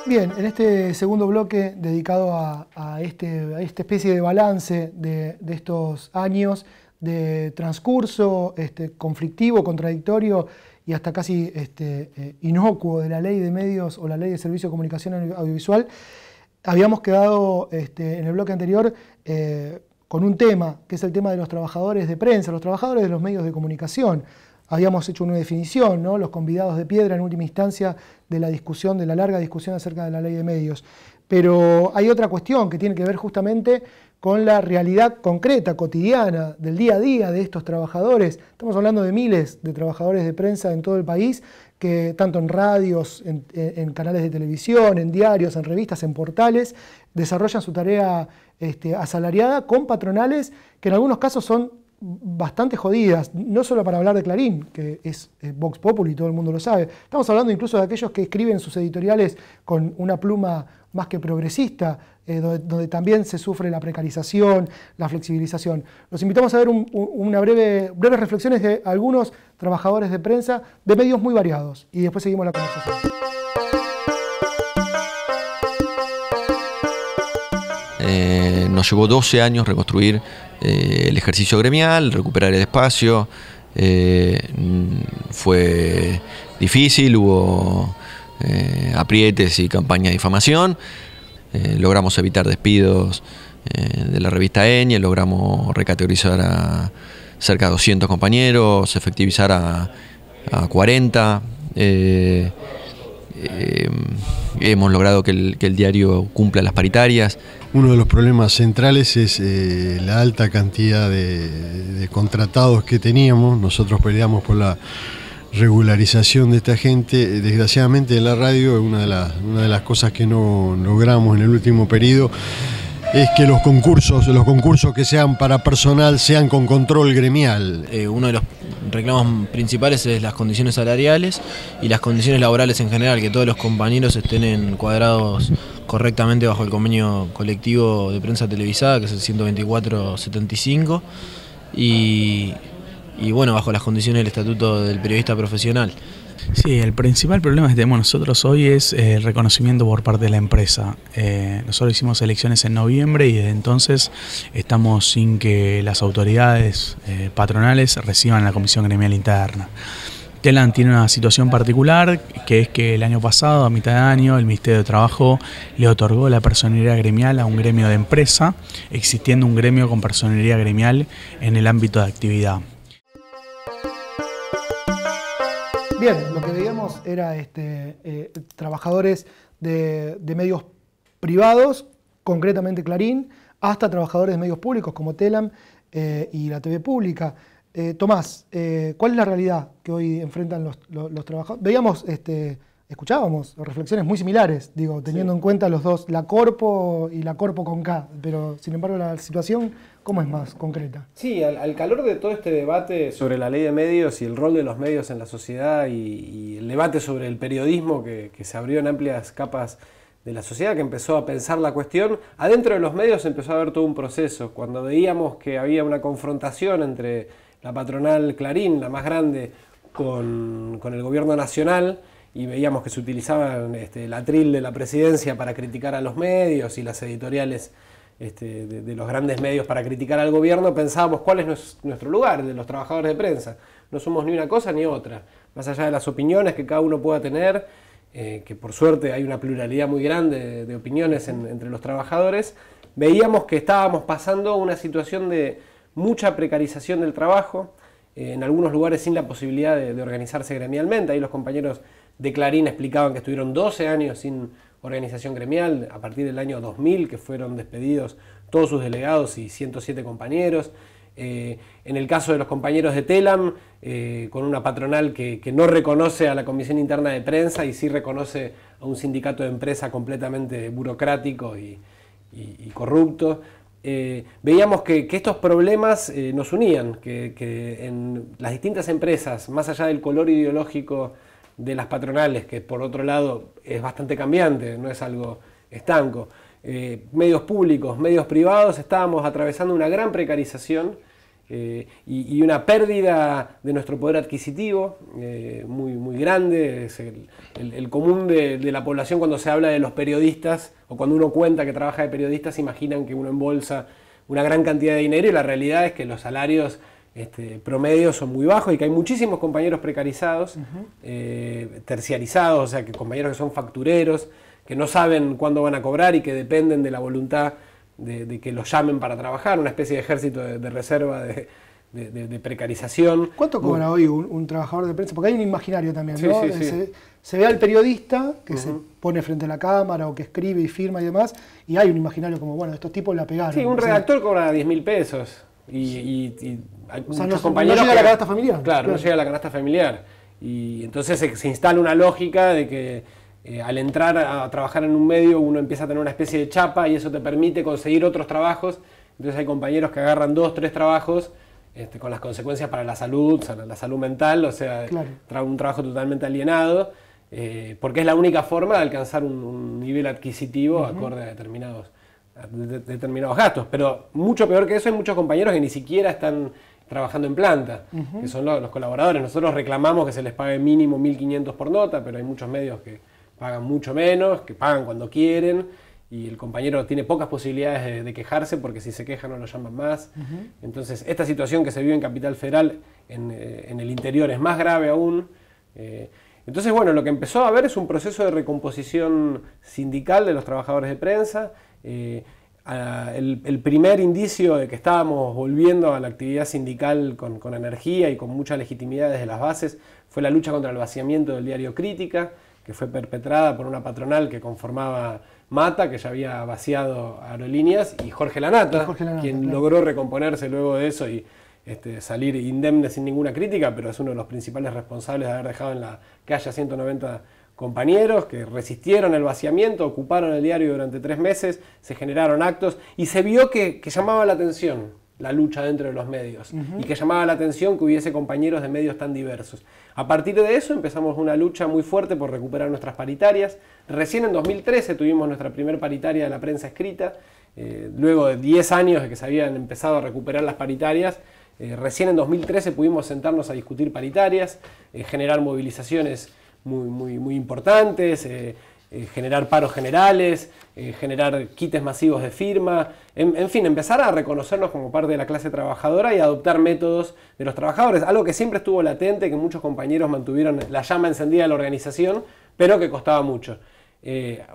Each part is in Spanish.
Bien, en este segundo bloque dedicado a esta especie de balance de estos años de transcurso conflictivo, contradictorio y hasta casi inocuo de la ley de medios o la ley de servicio de comunicación audiovisual, habíamos quedado en el bloque anterior con un tema, que es el tema de los trabajadores de prensa, los trabajadores de los medios de comunicación. Habíamos hecho una definición, ¿no? Los convidados de piedra en última instancia de la discusión, de la larga discusión acerca de la ley de medios. Pero hay otra cuestión que tiene que ver justamente con la realidad concreta, cotidiana, del día a día de estos trabajadores. Estamos hablando de miles de trabajadores de prensa en todo el país, que tanto en radios, en canales de televisión, en diarios, en revistas, en portales, desarrollan su tarea asalariada con patronales que en algunos casos son bastante jodidas, no solo para hablar de Clarín, que es Vox Populi, todo el mundo lo sabe. Estamos hablando incluso de aquellos que escriben sus editoriales con una pluma más que progresista, donde también se sufre la precarización, la flexibilización. Los invitamos a ver breves reflexiones de algunos trabajadores de prensa de medios muy variados y después seguimos la conversación. Nos llevó 12 años reconstruir el ejercicio gremial, recuperar el espacio. Fue difícil, hubo aprietes y campaña de difamación. Logramos evitar despidos de la revista Eñe, logramos recategorizar a cerca de 200 compañeros, efectivizar a 40. Hemos logrado que el diario cumpla las paritarias. Uno de los problemas centrales es la alta cantidad de contratados que teníamos. Nosotros peleamos por la regularización de esta gente. Desgraciadamente en la radio, una de las cosas que no logramos en el último periodo es que los concursos que sean para personal sean con control gremial. Uno de los reclamos principales es las condiciones salariales y las condiciones laborales en general, que todos los compañeros estén encuadrados correctamente bajo el convenio colectivo de prensa televisada, que es el 124/75, y bueno, bajo las condiciones del estatuto del periodista profesional. Sí, el principal problema que tenemos nosotros hoy es el reconocimiento por parte de la empresa. Nosotros hicimos elecciones en noviembre y desde entonces estamos sin que las autoridades patronales reciban la comisión gremial interna. Telam tiene una situación particular, que es que el año pasado, a mitad de año, el Ministerio de Trabajo le otorgó la personería gremial a un gremio de empresa, existiendo un gremio con personería gremial en el ámbito de actividad. Bien, lo que veíamos era trabajadores de medios privados, concretamente Clarín, hasta trabajadores de medios públicos como Telam y la TV pública. Tomás, ¿cuál es la realidad que hoy enfrentan los trabajadores? Veíamos, escuchábamos reflexiones muy similares, digo, teniendo en cuenta los dos, la Corpo y la Corpo con K, pero sin embargo la situación, ¿cómo es más concreta? Sí, al calor de todo este debate sobre la ley de medios y el rol de los medios en la sociedad y el debate sobre el periodismo que se abrió en amplias capas de la sociedad, que empezó a pensar la cuestión, adentro de los medios empezó a haber todo un proceso. Cuando veíamos que había una confrontación entre la patronal Clarín, la más grande, con el gobierno nacional, y veíamos que se utilizaba el atril de la presidencia para criticar a los medios y las editoriales de los grandes medios para criticar al gobierno, pensábamos cuál es nuestro lugar, de los trabajadores de prensa. No somos ni una cosa ni otra, más allá de las opiniones que cada uno pueda tener, que por suerte hay una pluralidad muy grande de opiniones entre los trabajadores. Veíamos que estábamos pasando una situación de mucha precarización del trabajo, en algunos lugares sin la posibilidad de organizarse gremialmente. Ahí los compañeros de Clarín explicaban que estuvieron 12 años sin organización gremial, a partir del año 2000, que fueron despedidos todos sus delegados y 107 compañeros. En el caso de los compañeros de Telam, con una patronal que no reconoce a la Comisión Interna de Prensa y sí reconoce a un sindicato de empresa completamente burocrático y corrupto. Veíamos que estos problemas nos unían, que en las distintas empresas, más allá del color ideológico de las patronales, que por otro lado es bastante cambiante, no es algo estanco, medios públicos, medios privados, estábamos atravesando una gran precarización y una pérdida de nuestro poder adquisitivo muy grande. Es el común de la población cuando se habla de los periodistas, o cuando uno cuenta que trabaja de periodistas, imaginan que uno embolsa una gran cantidad de dinero, y la realidad es que los salarios promedios son muy bajos y que hay muchísimos compañeros precarizados, terciarizados, o sea, que compañeros que son factureros, que no saben cuándo van a cobrar y que dependen de la voluntad de que los llamen para trabajar, una especie de ejército de reserva de precarización. ¿Cuánto cobra hoy un trabajador de prensa? Porque hay un imaginario también, Sí, ¿no? sí, sí. Se ve al periodista que se pone frente a la cámara o que escribe y firma y demás, y hay un imaginario como, bueno, estos tipos la pegaron. Sí, un redactor cobra 10.000 pesos y hay o sea, muchos no compañeros llega a la canasta familiar. Claro, no llega a la canasta familiar. Y entonces se instala una lógica de que al entrar a trabajar en un medio uno empieza a tener una especie de chapa y eso te permite conseguir otros trabajos. Entonces hay compañeros que agarran 2, 3 trabajos con las consecuencias para la salud mental, o sea, claro, un trabajo totalmente alienado, porque es la única forma de alcanzar un nivel adquisitivo acorde a determinados gastos. Pero mucho peor que eso, hay muchos compañeros que ni siquiera están trabajando en planta, que son los colaboradores. Nosotros reclamamos que se les pague mínimo 1.500 por nota, pero hay muchos medios que pagan mucho menos, que pagan cuando quieren, y el compañero tiene pocas posibilidades de quejarse, porque si se queja no lo llaman más. Entonces, esta situación que se vive en Capital Federal, en el interior, es más grave aún. Entonces, bueno, lo que empezó a haber es un proceso de recomposición sindical de los trabajadores de prensa. El primer indicio de que estábamos volviendo a la actividad sindical con energía y con mucha legitimidad desde las bases fue la lucha contra el vaciamiento del diario Crítica, que fue perpetrada por una patronal que conformaba Mata, que ya había vaciado Aerolíneas, y Jorge Lanata, quien claro, logró recomponerse luego de eso y salir indemne sin ninguna crítica, pero es uno de los principales responsables de haber dejado en la calle a 190 compañeros que resistieron el vaciamiento, ocuparon el diario durante 3 meses, se generaron actos y se vio que llamaba la atención la lucha dentro de los medios y que llamaba la atención que hubiese compañeros de medios tan diversos. A partir de eso empezamos una lucha muy fuerte por recuperar nuestras paritarias. Recién en 2013 tuvimos nuestra primera paritaria de la prensa escrita, luego de 10 años de que se habían empezado a recuperar las paritarias. Recién en 2013 pudimos sentarnos a discutir paritarias, generar movilizaciones muy importantes, generar paros generales, generar quites masivos de firma, en fin, empezar a reconocernos como parte de la clase trabajadora y adoptar métodos de los trabajadores, algo que siempre estuvo latente, que muchos compañeros mantuvieron la llama encendida de la organización, pero que costaba mucho.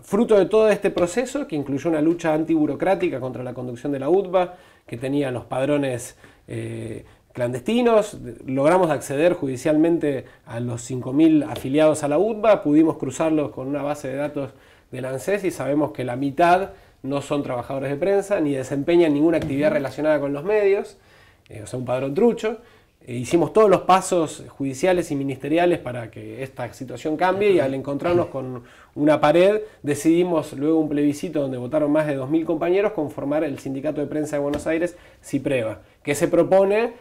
Fruto de todo este proceso, que incluyó una lucha antiburocrática contra la conducción de la UTBA, que tenía los padrones clandestinos, logramos acceder judicialmente a los 5.000 afiliados a la UTBA, pudimos cruzarlos con una base de datos del ANSES y sabemos que la mitad no son trabajadores de prensa ni desempeñan ninguna actividad relacionada con los medios, o sea, un padrón trucho. Hicimos todos los pasos judiciales y ministeriales para que esta situación cambie y al encontrarnos con una pared decidimos, luego un plebiscito donde votaron más de 2.000 compañeros, conformar el Sindicato de Prensa de Buenos Aires, CIPREVA, que se propone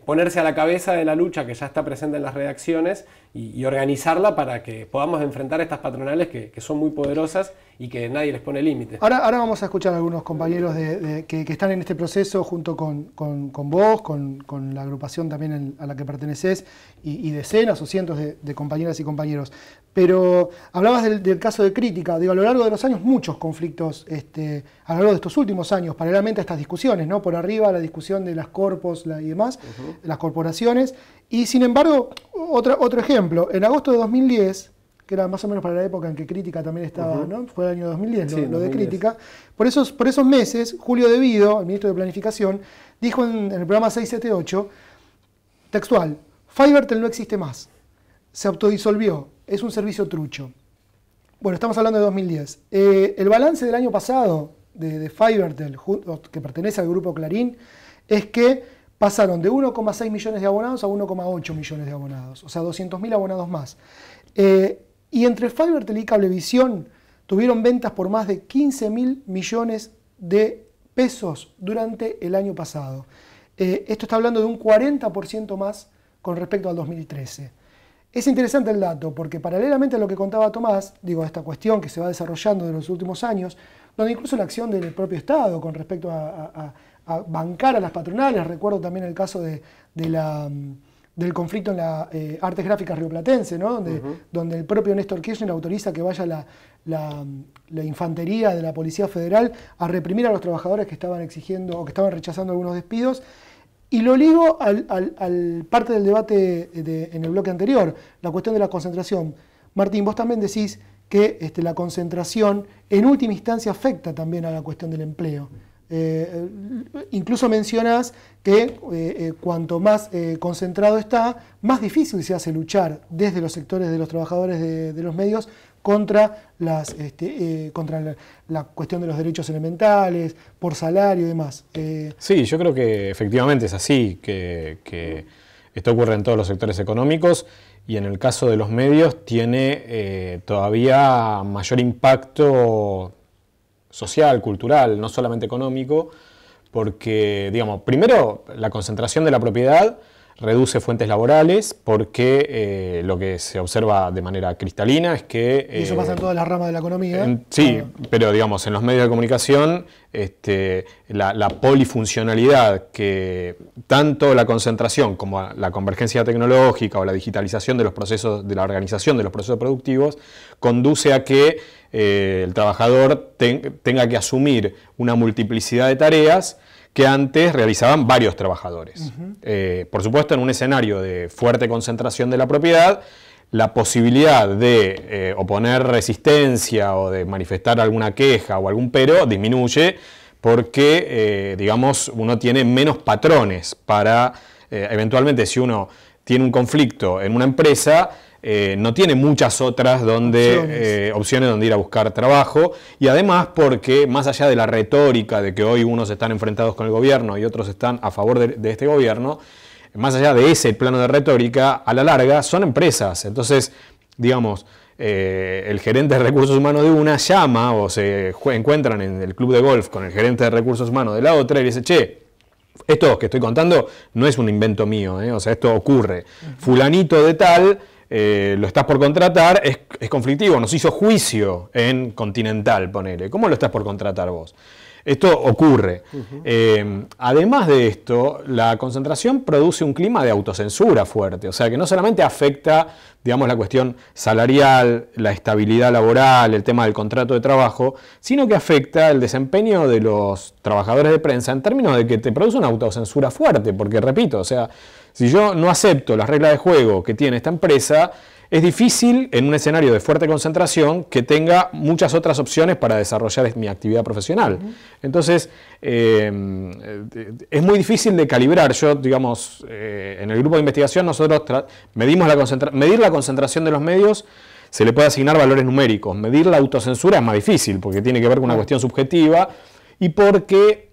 ponerse a la cabeza de la lucha que ya está presente en las redacciones y organizarla para que podamos enfrentar estas patronales que son muy poderosas y que nadie les pone límite. Ahora vamos a escuchar a algunos compañeros que están en este proceso junto con vos, con la agrupación también a la que perteneces y decenas o cientos de compañeras y compañeros. Pero hablabas del caso de Crítica. Digo, a lo largo de los años muchos conflictos, a lo largo de estos últimos años, paralelamente a estas discusiones, ¿no? Por arriba la discusión de las corpos y demás, las corporaciones. Y sin embargo, otro ejemplo, en agosto de 2010, que era más o menos para la época en que Crítica también estaba, ¿no? Fue el año 2010, sí, lo de Crítica. Por esos meses, Julio De Vido, el ministro de Planificación, dijo en el programa 678, textual, Fivertel no existe más, se autodisolvió, es un servicio trucho. Bueno, estamos hablando de 2010. El balance del año pasado de Fivertel, que pertenece al grupo Clarín, es que pasaron de 1,6 millones de abonados a 1,8 millones de abonados, o sea, 200.000 abonados más. Y entre Fivertel y Cablevisión tuvieron ventas por más de 15.000 millones de pesos durante el año pasado. Esto está hablando de un 40% más con respecto al 2013. Es interesante el dato porque paralelamente a lo que contaba Tomás, digo, esta cuestión que se va desarrollando en los últimos años, donde incluso la acción del propio Estado con respecto a bancar a las patronales. Recuerdo también el caso del conflicto en la Artes Gráficas rioplatense, ¿no? Donde el propio Néstor Kirchner autoriza que vaya la infantería de la Policía Federal a reprimir a los trabajadores que estaban exigiendo o que estaban rechazando algunos despidos. Y lo ligo al parte del debate en el bloque anterior, la cuestión de la concentración. Martín, vos también decís que la concentración en última instancia afecta también a la cuestión del empleo. Incluso mencionás que cuanto más concentrado está, más difícil se hace luchar desde los sectores de los trabajadores de los medios contra la cuestión de los derechos elementales, por salario y demás. Sí, yo creo que efectivamente es así, que esto ocurre en todos los sectores económicos y en el caso de los medios tiene todavía mayor impacto social, cultural, no solamente económico, porque, digamos, primero la concentración de la propiedad reduce fuentes laborales porque lo que se observa de manera cristalina es que... y eso pasa en todas las ramas de la economía. Sí, pero digamos, en los medios de comunicación la polifuncionalidad que tanto la concentración como la convergencia tecnológica o la digitalización de los procesos, de la organización de los procesos productivos, conduce a que el trabajador tenga que asumir una multiplicidad de tareas que antes realizaban varios trabajadores. Por supuesto, en un escenario de fuerte concentración de la propiedad, la posibilidad de oponer resistencia o de manifestar alguna queja o algún pero disminuye porque, digamos, uno tiene menos patrones para, eventualmente, si uno tiene un conflicto en una empresa, no tiene muchas otras opciones donde ir a buscar trabajo, y además porque más allá de la retórica de que hoy unos están enfrentados con el gobierno y otros están a favor de este gobierno, más allá de ese plano de retórica, a la larga son empresas. Entonces, digamos, el gerente de recursos humanos de una llama o se encuentran en el club de golf con el gerente de recursos humanos de la otra y dice, che, esto que estoy contando no es un invento mío, o sea, esto ocurre. Fulanito de tal... lo estás por contratar, es conflictivo, nos hizo juicio en Continental, ponele. ¿Cómo lo estás por contratar vos? Esto ocurre. Además de esto, la concentración produce un clima de autocensura fuerte, o sea que no solamente afecta, digamos, la cuestión salarial, la estabilidad laboral, el tema del contrato de trabajo, sino que afecta el desempeño de los trabajadores de prensa en términos de que te produce una autocensura fuerte, porque repito, o sea, si yo no acepto las reglas de juego que tiene esta empresa, es difícil en un escenario de fuerte concentración que tenga muchas otras opciones para desarrollar mi actividad profesional. Entonces, es muy difícil de calibrar. Yo, digamos, en el grupo de investigación nosotros medir la concentración de los medios, se le puede asignar valores numéricos. Medir la autocensura es más difícil porque tiene que ver con una cuestión subjetiva y porque...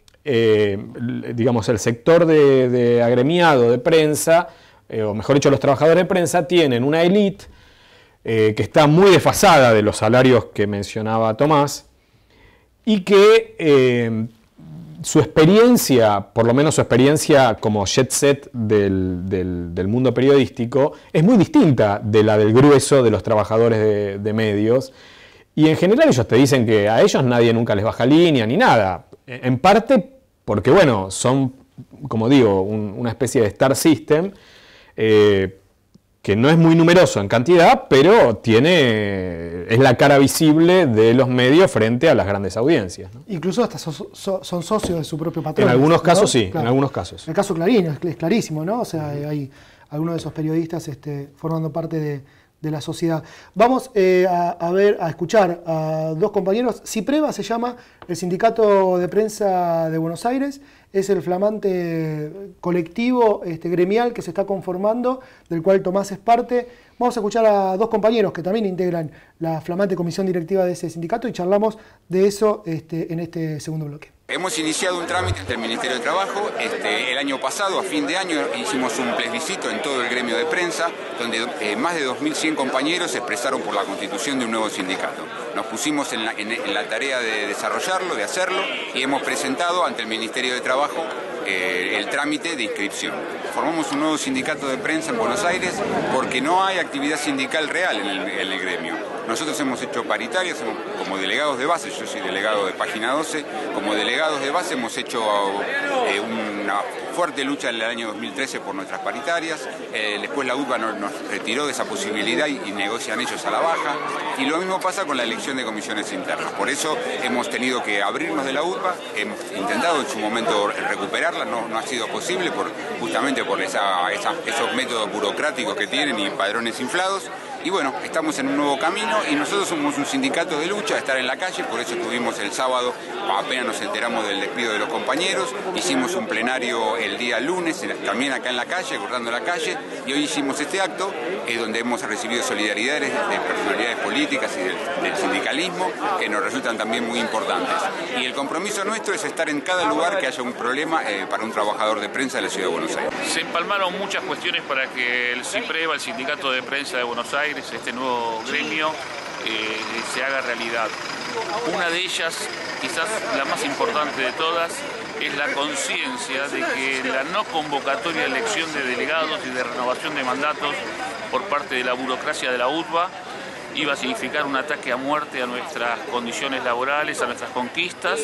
digamos, el sector de agremiado de prensa, o mejor dicho, los trabajadores de prensa tienen una élite que está muy desfasada de los salarios que mencionaba Tomás y que su experiencia, por lo menos su experiencia como jet set del mundo periodístico, es muy distinta de la del grueso de los trabajadores de medios. Y en general ellos te dicen que a ellos nadie nunca les baja línea ni nada. En parte porque, bueno, son, como digo, una especie de star system que no es muy numeroso en cantidad, pero es la cara visible de los medios frente a las grandes audiencias, ¿no? Incluso hasta son socios de su propio patrón. En algunos casos, ¿no? Sí, claro. En algunos casos. El caso Clarín es clarísimo, ¿no? O sea, hay algunos de esos periodistas formando parte de la sociedad. Vamos a escuchar a dos compañeros. CIPREVA se llama el Sindicato de Prensa de Buenos Aires, es el flamante colectivo gremial que se está conformando, del cual Tomás es parte. Vamos a escuchar a dos compañeros que también integran la flamante comisión directiva de ese sindicato y charlamos de eso en este segundo bloque. Hemos iniciado un trámite ante el Ministerio de Trabajo. El año pasado, a fin de año, hicimos un plebiscito en todo el gremio de prensa, donde más de 2.100 compañeros se expresaron por la constitución de un nuevo sindicato. Nos pusimos en la tarea de desarrollarlo, de hacerlo, y hemos presentado ante el Ministerio de Trabajo el trámite de inscripción. Formamos un nuevo sindicato de prensa en Buenos Aires porque no hay actividad sindical real en el gremio. Nosotros hemos hecho paritarias como delegados de base, yo soy delegado de Página 12, como delegados de base hemos hecho una fuerte lucha en el año 2013 por nuestras paritarias, después la UTBA nos retiró de esa posibilidad y negocian ellos a la baja, y lo mismo pasa con la elección de comisiones internas. Por eso hemos tenido que abrirnos de la UTBA, hemos intentado en su momento recuperarla, no ha sido posible justamente por esos métodos burocráticos que tienen y padrones inflados. Y bueno, estamos en un nuevo camino y nosotros somos un sindicato de lucha, de estar en la calle, por eso estuvimos el sábado, apenas nos enteramos del despido de los compañeros, hicimos un plenario el día lunes, también acá en la calle, cortando la calle, y hoy hicimos este acto donde hemos recibido solidaridades de personalidades políticas y del sindicalismo que nos resultan también muy importantes. Y el compromiso nuestro es estar en cada lugar que haya un problema para un trabajador de prensa de la Ciudad de Buenos Aires. Se empalmaron muchas cuestiones para que el CIPREVA, el Sindicato de Prensa de Buenos Aires, este nuevo gremio, se haga realidad. Una de ellas, quizás la más importante de todas, es la conciencia de que la no convocatoria de elección de delegados y de renovación de mandatos por parte de la burocracia de la UTBA iba a significar un ataque a muerte a nuestras condiciones laborales, a nuestras conquistas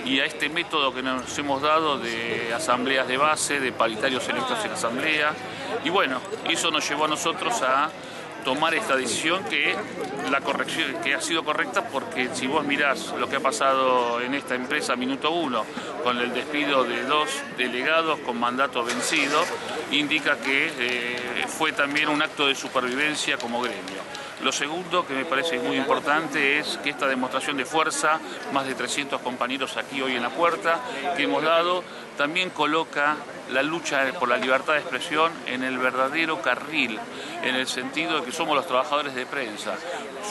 y a este método que nos hemos dado de asambleas de base, de paritarios electos en asamblea. Y bueno, eso nos llevó a nosotros a tomar esta decisión que ha sido correcta, porque si vos mirás lo que ha pasado en esta empresa Minuto Uno con el despido de 2 delegados con mandato vencido, indica que fue también un acto de supervivencia como gremio. Lo segundo que me parece muy importante es que esta demostración de fuerza, más de 300 compañeros aquí hoy en la puerta, que hemos dado, también coloca la lucha por la libertad de expresión en el verdadero carril, en el sentido de que somos los trabajadores de prensa,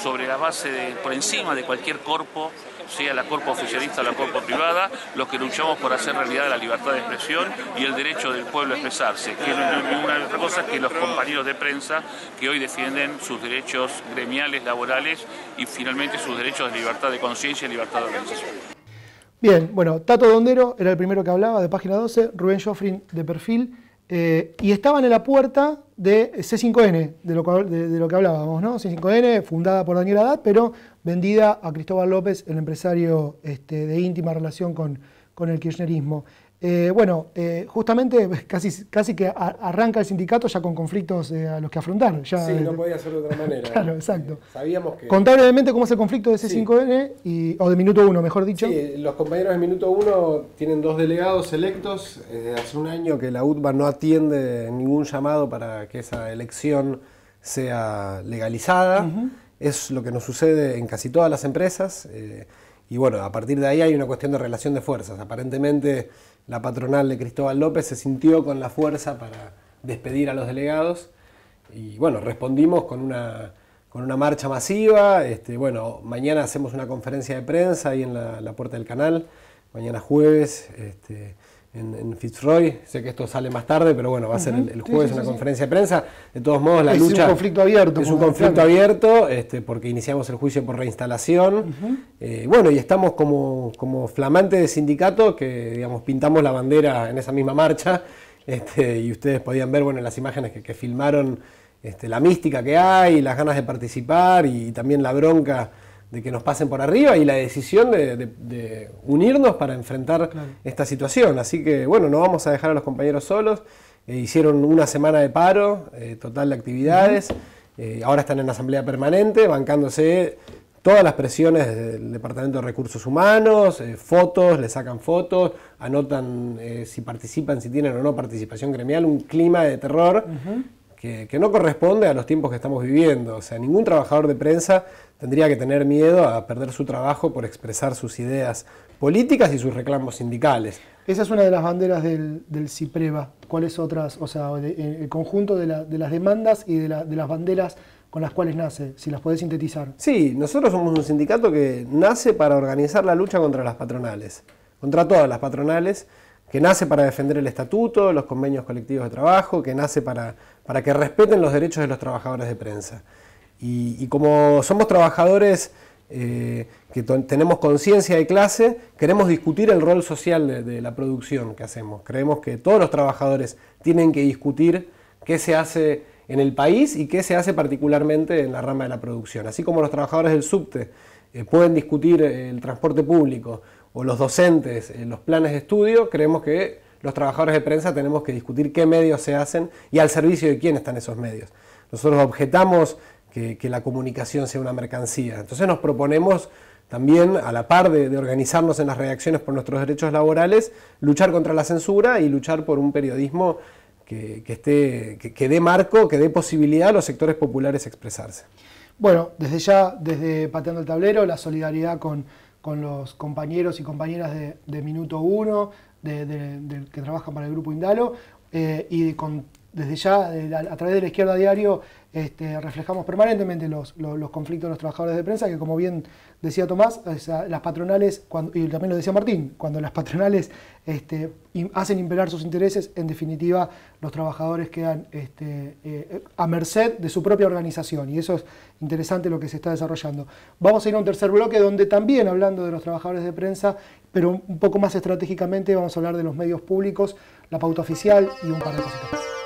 sobre la base por encima de cualquier corpo, sea la corpo oficialista o la corpo privada, los que luchamos por hacer realidad la libertad de expresión y el derecho del pueblo a expresarse, que no es ninguna otra cosa que los compañeros de prensa que hoy defienden sus derechos gremiales, laborales y finalmente sus derechos de libertad de conciencia y libertad de organización. Bien, bueno, Tato Dondero era el primero que hablaba de Página 12, Rubén Joffrin de Perfil, y estaban en la puerta de C5N, de lo que hablábamos, ¿no? C5N, fundada por Daniel Haddad, pero vendida a Cristóbal López, el empresario de íntima relación con el kirchnerismo. Justamente casi que arranca el sindicato ya con conflictos a los que afrontar. Ya, sí, no podía ser de otra manera. Claro, exacto. Sabíamos que... Contá brevemente cómo es el conflicto de C5N, o de Minuto Uno, mejor dicho. Sí, los compañeros de Minuto Uno tienen 2 delegados electos. Hace un año que la UTBA no atiende ningún llamado para que esa elección sea legalizada. Es lo que nos sucede en casi todas las empresas. Y bueno, a partir de ahí hay una cuestión de relación de fuerzas. Aparentemente la patronal de Cristóbal López se sintió con la fuerza para despedir a los delegados y bueno, respondimos con una marcha masiva. Mañana hacemos una conferencia de prensa ahí en la puerta del canal, mañana jueves en Fitzroy. Sé que esto sale más tarde, pero bueno, va a ser el jueves una conferencia de prensa. De todos modos, la lucha... Es un conflicto abierto. Es un conflicto abierto, porque iniciamos el juicio por reinstalación. Y estamos como flamante de sindicato que, digamos, pintamos la bandera en esa misma marcha. Y ustedes podían ver, en las imágenes que filmaron la mística que hay, las ganas de participar y también la bronca de que nos pasen por arriba y la decisión de unirnos para enfrentar esta situación. Así que, no vamos a dejar a los compañeros solos. Hicieron una semana de paro total de actividades. Ahora están en asamblea permanente, bancándose todas las presiones del Departamento de Recursos Humanos, fotos, le sacan fotos, anotan si participan, si tienen o no participación gremial, un clima de terror que no corresponde a los tiempos que estamos viviendo. O sea, ningún trabajador de prensa tendría que tener miedo a perder su trabajo por expresar sus ideas políticas y sus reclamos sindicales. Esa es una de las banderas del CIPREVA. ¿Cuáles otras? O sea, el conjunto de las demandas y de las banderas con las cuales nace, si las podés sintetizar. Sí, nosotros somos un sindicato que nace para organizar la lucha contra las patronales, contra todas las patronales, que nace para defender el estatuto, los convenios colectivos de trabajo, que nace para que respeten los derechos de los trabajadores de prensa. Y como somos trabajadores que tenemos conciencia de clase, queremos discutir el rol social de la producción que hacemos. Creemos que todos los trabajadores tienen que discutir qué se hace en el país y qué se hace particularmente en la rama de la producción. Así como los trabajadores del subte pueden discutir el transporte público o los docentes los planes de estudio, creemos que los trabajadores de prensa tenemos que discutir qué medios se hacen y al servicio de quién están esos medios. Nosotros objetamos que la comunicación sea una mercancía. Entonces nos proponemos también, a la par de organizarnos en las reacciones por nuestros derechos laborales, luchar contra la censura y luchar por un periodismo que dé marco, que dé posibilidad a los sectores populares a expresarse. Bueno, desde ya, desde Pateando el Tablero, la solidaridad con los compañeros y compañeras de Minuto 1, que trabajan para el Grupo Indalo, y desde ya, a través de La Izquierda Diario, reflejamos permanentemente los conflictos de los trabajadores de prensa, que como bien decía Tomás, las patronales, y también lo decía Martín, cuando las patronales hacen imperar sus intereses, en definitiva los trabajadores quedan a merced de su propia organización, y eso es interesante lo que se está desarrollando. Vamos a ir a un tercer bloque donde también, hablando de los trabajadores de prensa, pero un poco más estratégicamente, vamos a hablar de los medios públicos, la pauta oficial y un par de cositas más.